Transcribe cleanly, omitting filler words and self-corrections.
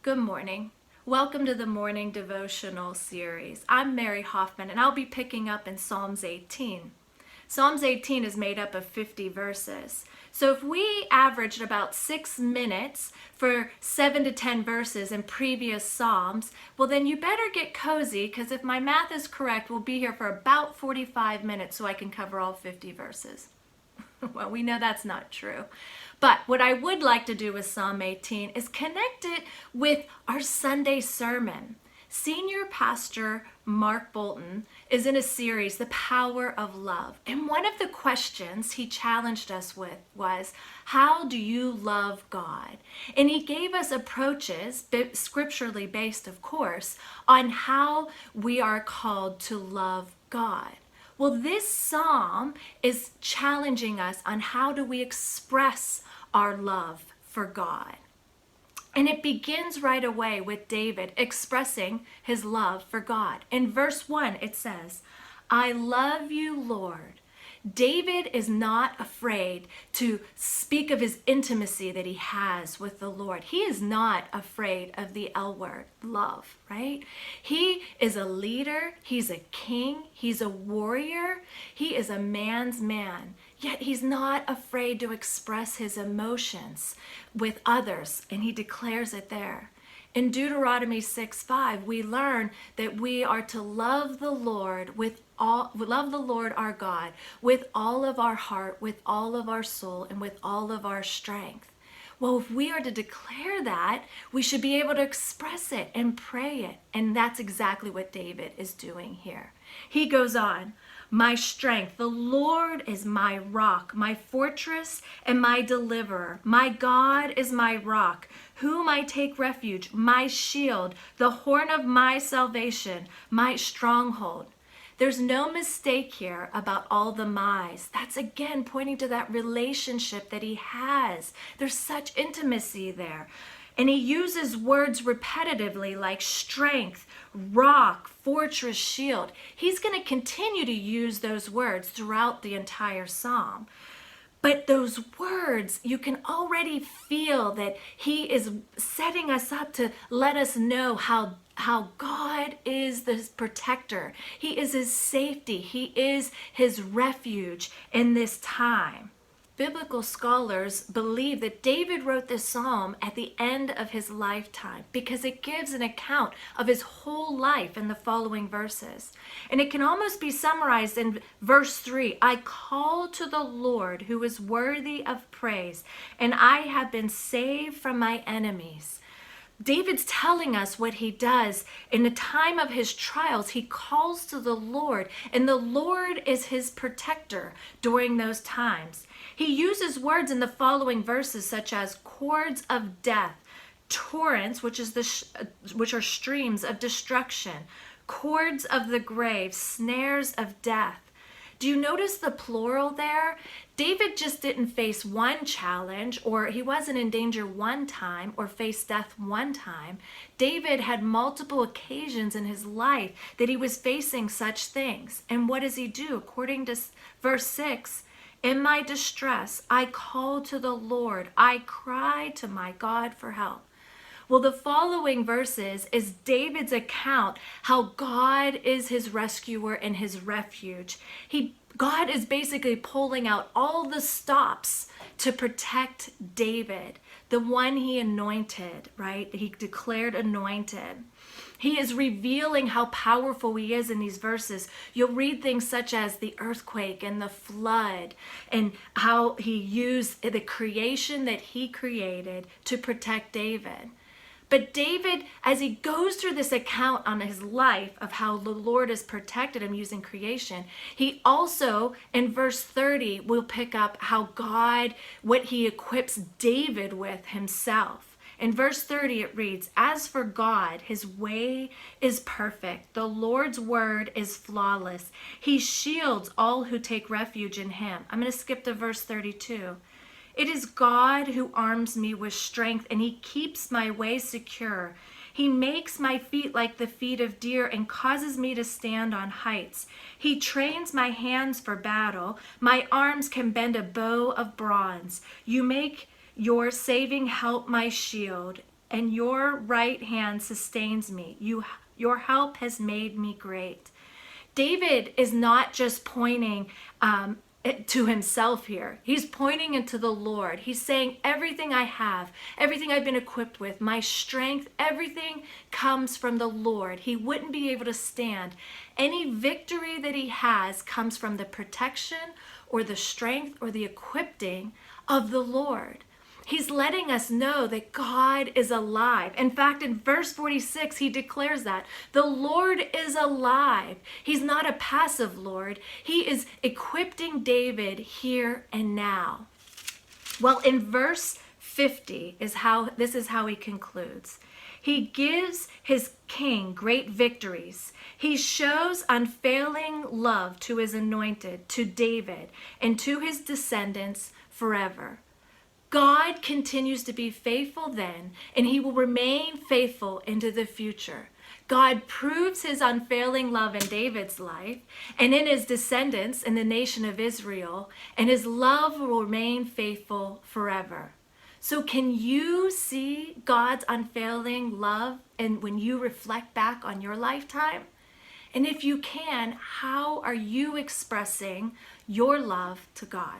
Good morning. Welcome to the morning devotional series. I'm Mary Hoffmann, and I'll be picking up in Psalms 18. Psalms 18 is made up of 50 verses. So if we averaged about 6 minutes for 7 to 10 verses in previous Psalms, well then you better get cozy, because if my math is correct, we'll be here for about 45 minutes so I can cover all 50 verses. Well, we know that's not true. But what I would like to do with Psalm 18 is connect it with our Sunday sermon. Senior Pastor Mark Bolton is in a series, The Power of Love. And one of the questions he challenged us with was, how do you love God? And he gave us approaches, scripturally based of course, on how we are called to love God. Well, this psalm is challenging us on how do we express our love for God. And it begins right away with David expressing his love for God. In verse 1, it says, I love you, Lord. David is not afraid to speak of his intimacy that he has with the Lord. He is not afraid of the L word, love, right? He is a leader. He's a king. He's a warrior. He is a man's man. Yet he's not afraid to express his emotions with others, and he declares it there. In Deuteronomy 6:5, we learn that we are to love the Lord love the Lord our God with all of our heart, with all of our soul, and with all of our strength. Well, if we are to declare that, we should be able to express it and pray it. And that's exactly what David is doing here. He goes on, my strength, the Lord is my rock, my fortress and my deliverer. My God is my rock, whom I take refuge, my shield, the horn of my salvation, my stronghold. There's no mistake here about all the my's. That's again pointing to that relationship that he has. There's such intimacy there. And he uses words repetitively like strength, rock, fortress, shield. He's going to continue to use those words throughout the entire psalm. But those words, you can already feel that he is setting us up to let us know how God is the protector. He is his safety. He is his refuge in this time. Biblical scholars believe that David wrote this psalm at the end of his lifetime because it gives an account of his whole life in the following verses. And it can almost be summarized in verse 3. I call to the Lord who is worthy of praise, and I have been saved from my enemies. David's telling us what he does in the time of his trials. He calls to the Lord, and the Lord is his protector during those times. He uses words in the following verses such as cords of death, torrents, which are streams of destruction, cords of the grave, snares of death. Do you notice the plural there? David just didn't face one challenge, or he wasn't in danger one time, or faced death one time. David had multiple occasions in his life that he was facing such things. And what does he do? According to verse 6, in my distress, I called to the Lord. I cried to my God for help. Well, the following verses is David's account how God is his rescuer and his refuge. God is basically pulling out all the stops to protect David, the one he anointed, right? He declared anointed. He is revealing how powerful he is in these verses. You'll read things such as the earthquake and the flood, and how he used the creation that he created to protect David. But David, as he goes through this account on his life of how the Lord has protected him using creation, he also, in verse 30, will pick up how God, what he equips David with himself. In verse 30, it reads, as for God, his way is perfect. The Lord's word is flawless. He shields all who take refuge in him. I'm going to skip to verse 32. It is God who arms me with strength, and he keeps my way secure. He makes my feet like the feet of deer and causes me to stand on heights. He trains my hands for battle. My arms can bend a bow of bronze. You make your saving help my shield. and your right hand sustains me. Your help has made me great. David is not just pointing to himself here. He's pointing into the Lord. He's saying, everything I have, everything I've been equipped with, my strength, everything comes from the Lord. He wouldn't be able to stand. Any victory that he has comes from the protection or the strength or the equipping of the Lord. He's letting us know that God is alive. In fact, in verse 46, he declares that the Lord is alive. He's not a passive Lord. He is equipping David here and now. Well, in verse 50 this is how he concludes. He gives his king great victories. He shows unfailing love to his anointed, to David, and to his descendants forever. God continues to be faithful then, and he will remain faithful into the future. God proves his unfailing love in David's life and in his descendants in the nation of Israel, and his love will remain faithful forever. So can you see God's unfailing love and when you reflect back on your lifetime? And if you can, how are you expressing your love to God?